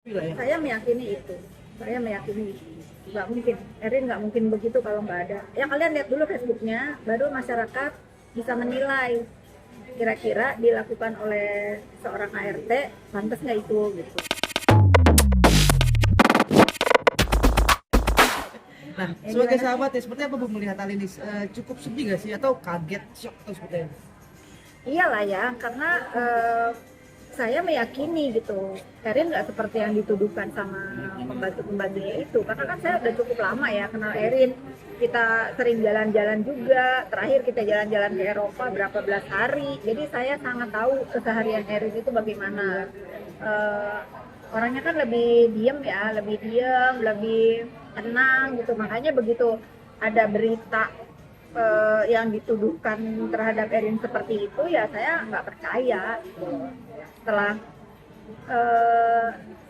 Saya meyakini itu. Saya meyakini nggak mungkin. Erin nggak mungkin begitu kalau nggak ada. Ya kalian lihat dulu Facebooknya, baru masyarakat bisa menilai kira-kira dilakukan oleh seorang ART pantas nggak itu gitu. Nah, sebagai sahabat ya, seperti apa Bu melihat hal ini? Cukup sedih nggak sih atau kaget, shock atau seperti apa? Iyalah ya, karena saya meyakini gitu, Erin nggak seperti yang dituduhkan sama pembantu-pembantunya itu. Karena kan saya udah cukup lama ya kenal Erin. Kita sering jalan-jalan juga. Terakhir kita jalan-jalan ke Eropa berapa belas hari. Jadi saya sangat tahu keseharian Erin itu bagaimana. Orangnya kan lebih diem ya, lebih tenang gitu. Makanya begitu ada berita yang dituduhkan terhadap Erin seperti itu, ya saya nggak percaya. Setelah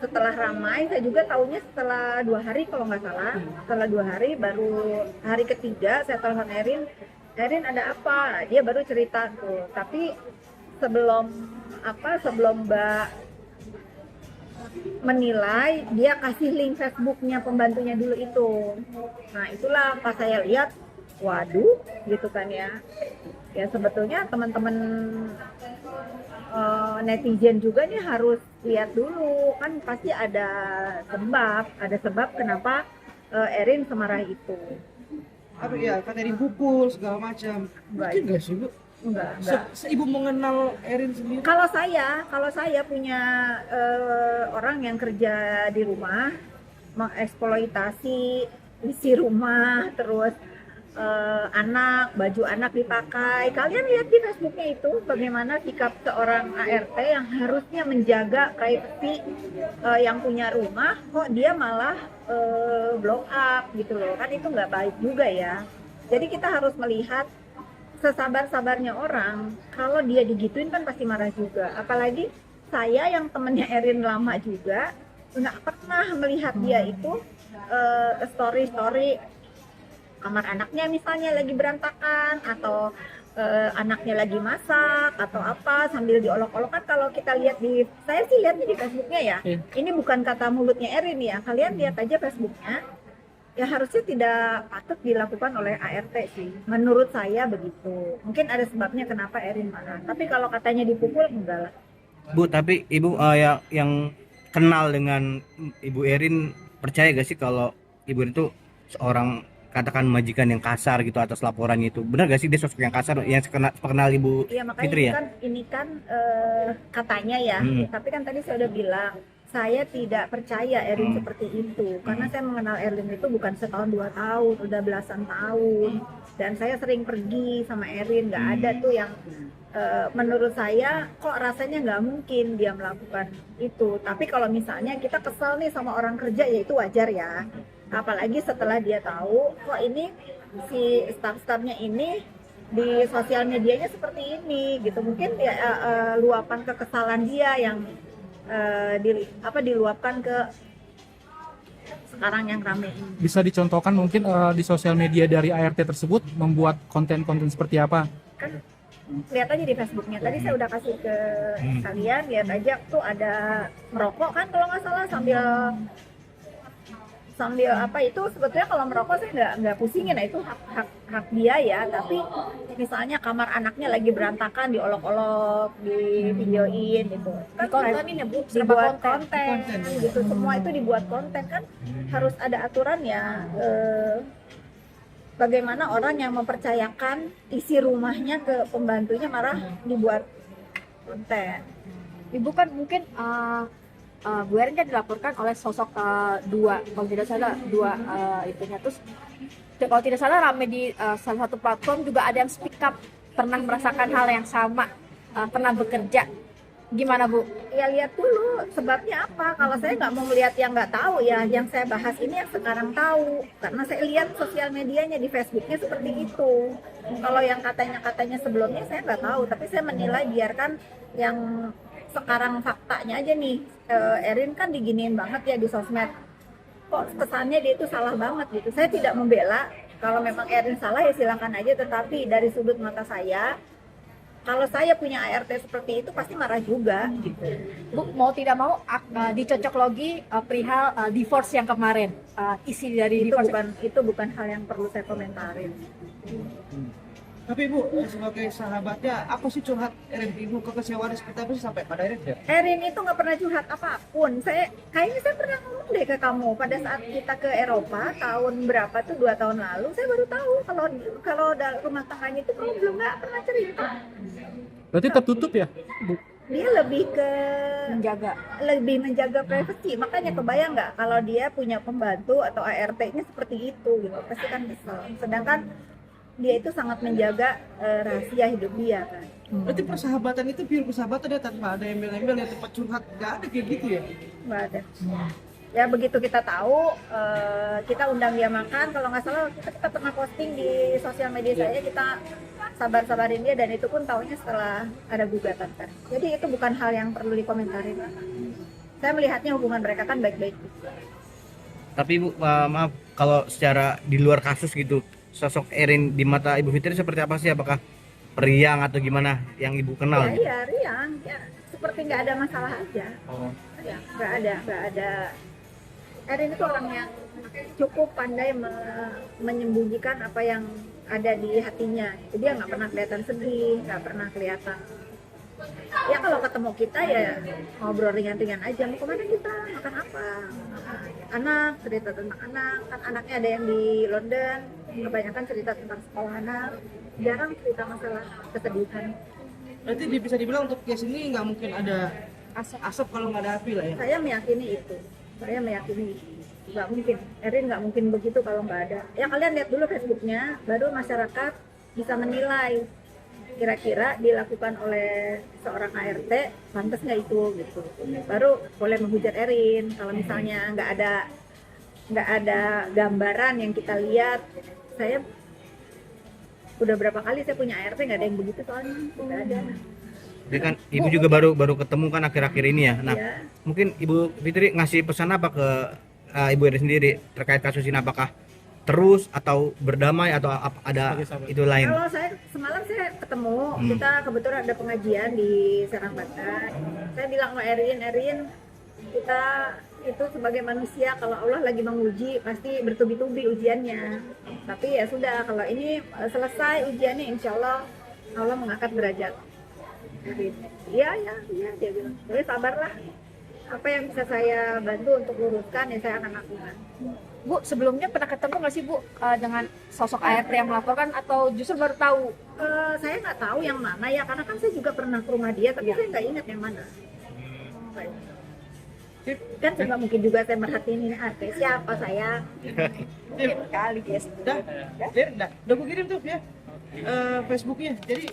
setelah ramai, saya juga tahunya setelah 2 hari kalau nggak salah. Setelah 2 hari, baru hari ketiga saya telepon Erin, Erin ada apa? Nah, dia baru cerita tuh. Tapi sebelum Mbak menilai, dia kasih link Facebooknya pembantunya dulu itu. Nah itulah pas saya lihat, waduh gitu kan ya. Ya sebetulnya teman-teman netizen juga nih harus lihat dulu, kan pasti ada sebab kenapa Erin semarah itu. Apa ya, kata dipukul segala macam. Mungkin nggak sih Bu? Enggak. Seibu mengenal Erin sendiri. Kalau saya punya orang yang kerja di rumah, mengeksploitasi isi rumah, terus baju anak dipakai. Kalian lihat di Facebooknya itu bagaimana sikap seorang ART yang harusnya menjaga privasi yang punya rumah, kok dia malah blow up gitu loh. Kan itu nggak baik juga ya. Jadi kita harus melihat sesabar-sabarnya orang. Kalau dia digituin kan pasti marah juga. Apalagi saya yang temennya Erin lama juga, nggak pernah melihat dia itu story kamar anaknya misalnya lagi berantakan, atau anaknya lagi masak atau apa sambil diolok-olok. Kan kalau kita lihat saya sih lihatnya di Facebooknya ya. Ini bukan kata mulutnya Erin ya. Kalian lihat aja Facebooknya. Ya harusnya tidak patut dilakukan oleh ART sih. Menurut saya begitu. Mungkin ada sebabnya kenapa Erin marah. Tapi kalau katanya dipukul, enggak lah. Bu, tapi Ibu yang kenal dengan Ibu Erin, percaya gak sih kalau Ibu Erin itu seorang katakan majikan yang kasar gitu atas laporannya itu? Benar gak sih dia sosok yang kasar yang kenal Ibu Iya, makanya Fitri ya? ini kan katanya ya. Tapi kan tadi saya udah bilang, saya tidak percaya Erin seperti itu. Karena saya mengenal Erin itu bukan setahun 2 tahun, udah belasan tahun. Dan saya sering pergi sama Erin, nggak ada tuh yang menurut saya kok rasanya nggak mungkin dia melakukan itu. Tapi kalau misalnya kita kesel nih sama orang kerja, ya itu wajar ya. Apalagi setelah dia tahu kok ini si staff-staffnya ini di sosial medianya seperti ini gitu. Mungkin ya luapan kekesalan dia yang diluapkan ke sekarang yang rame ini. Bisa dicontohkan mungkin di sosial media dari ART tersebut membuat konten-konten seperti apa? Kan lihat aja di Facebooknya, tadi saya udah kasih ke kalian, lihat aja tuh ada merokok kan kalau nggak salah, sambil apa itu. Sebetulnya kalau merokok saya nggak pusingin, nah itu hak dia ya. Tapi misalnya kamar anaknya lagi berantakan, diolok-olok, di videoin gitu kan, Dikontenin ya Bu, dibuat konten gitu. Semua itu dibuat konten kan, harus ada aturan ya. Bagaimana orang yang mempercayakan isi rumahnya ke pembantunya malah dibuat konten. Ibu kan mungkin Bu Erin kan dilaporkan oleh sosok kalau tidak salah dua itunya. Terus kalau tidak salah rame di salah satu platform juga ada yang speak up, pernah merasakan hal yang sama, pernah bekerja. Gimana Bu? Ya lihat dulu sebabnya apa. Kalau saya nggak mau melihat yang nggak tahu ya, yang saya bahas ini yang sekarang tahu. Karena saya lihat sosial medianya di Facebooknya seperti itu. Kalau yang katanya sebelumnya saya nggak tahu, tapi saya menilai biarkan yang sekarang faktanya aja nih. Erin kan diginiin banget ya di sosmed. Kok kesannya dia itu salah banget gitu. Saya tidak membela. Kalau memang Erin salah ya silakan aja. Tetapi dari sudut mata saya, kalau saya punya ART seperti itu pasti marah juga gitu. Bu, mau tidak mau dicocok logi perihal divorce yang kemarin. Isi dari Itu divorce. bukan hal yang perlu saya komentarin. Tapi Ibu, sebagai sahabatnya, apa sih curhat Erin ke Ibu, kekecewaan seperti apa sih sampai pada akhirnya? Erin itu nggak pernah curhat apapun. Kayaknya saya pernah ngomong deh ke kamu pada saat kita ke Eropa tahun berapa tuh 2 tahun lalu. Saya baru tahu kalau rumah tangganya itu kamu belum nggak pernah cerita. Berarti tertutup ya, Bu? Dia lebih menjaga privasi. Makanya kebayang nggak kalau dia punya pembantu atau ART-nya seperti itu gitu. Pasti kan kesel. Sedangkan dia itu sangat menjaga rahasia hidup dia kan. Berarti persahabatan itu pure persahabatan ya, tanpa ada embel-embel ya, tempat curhat, nggak ada kayak gitu ya? Nggak ada. Ya begitu kita tahu, kita undang dia makan. Kalau nggak salah kita pernah posting di sosial media saya, kita sabar-sabarin dia, dan itu pun tahunya setelah ada gugatan kan. Jadi itu bukan hal yang perlu dikomentarin. Saya melihatnya hubungan mereka kan baik-baik. Tapi Ibu, maaf kalau secara di luar kasus gitu, sosok Erin di mata Ibu Fitri seperti apa sih? Apakah periang atau gimana yang Ibu kenal? Ya, iya, riang. Ya, seperti nggak ada masalah aja. Ya, nggak ada. Erin itu orang yang cukup pandai menyembunyikan apa yang ada di hatinya. Jadi dia nggak pernah kelihatan sedih, nggak pernah kelihatan. Ya kalau ketemu kita ya ngobrol ringan-ringan aja. Mau kemana kita? Makan apa? Anak, cerita tentang anak. Kan anaknya ada yang di London. Kebanyakan cerita tentang sekolah anak. Jarang cerita masalah kesedihan. Berarti bisa dibilang untuk case ini nggak mungkin ada asap kalau nggak ada api lah ya? Saya meyakini itu. Nggak mungkin. Erin nggak mungkin begitu kalau nggak ada. Ya kalian lihat dulu Facebooknya, baru masyarakat bisa menilai kira-kira dilakukan oleh seorang ART pantas nggak itu gitu. Baru boleh menghujat Erin. Kalau misalnya nggak ada gambaran yang kita lihat. Saya udah berapa kali saya punya ART nggak ada yang begitu soalnya, nggak ada. Jadi kan Ibu juga baru ketemu kan akhir-akhir ini ya. Nah, Ya. mungkin Ibu Fitri ngasih pesan apa ke Ibu Erin sendiri terkait kasus ini? Apakah terus atau berdamai atau ada Sebagai sahabat. itu lain? Kalau semalam saya ketemu, kita kebetulan ada pengajian di Serang Banten. Saya bilang sama Erin, kita itu sebagai manusia kalau Allah lagi menguji pasti bertubi-tubi ujiannya. Tapi ya sudah, kalau ini selesai ujiannya, insya Allah Allah mengangkat derajat. Iya, dia bilang. Jadi sabarlah. Apa yang bisa saya bantu untuk luruskan ya saya akan lakukan. Bu, sebelumnya pernah ketemu nggak sih Bu dengan sosok ART yang melaporkan atau justru baru tahu? Saya nggak tahu yang mana ya, karena kan saya juga pernah ke rumah dia, tapi saya nggak ingat yang mana. Kan nggak mungkin juga saya merhatiin ini artis siapa saya. Mungkin kali guys. Udah gue kirim tuh ya Facebooknya. Jadi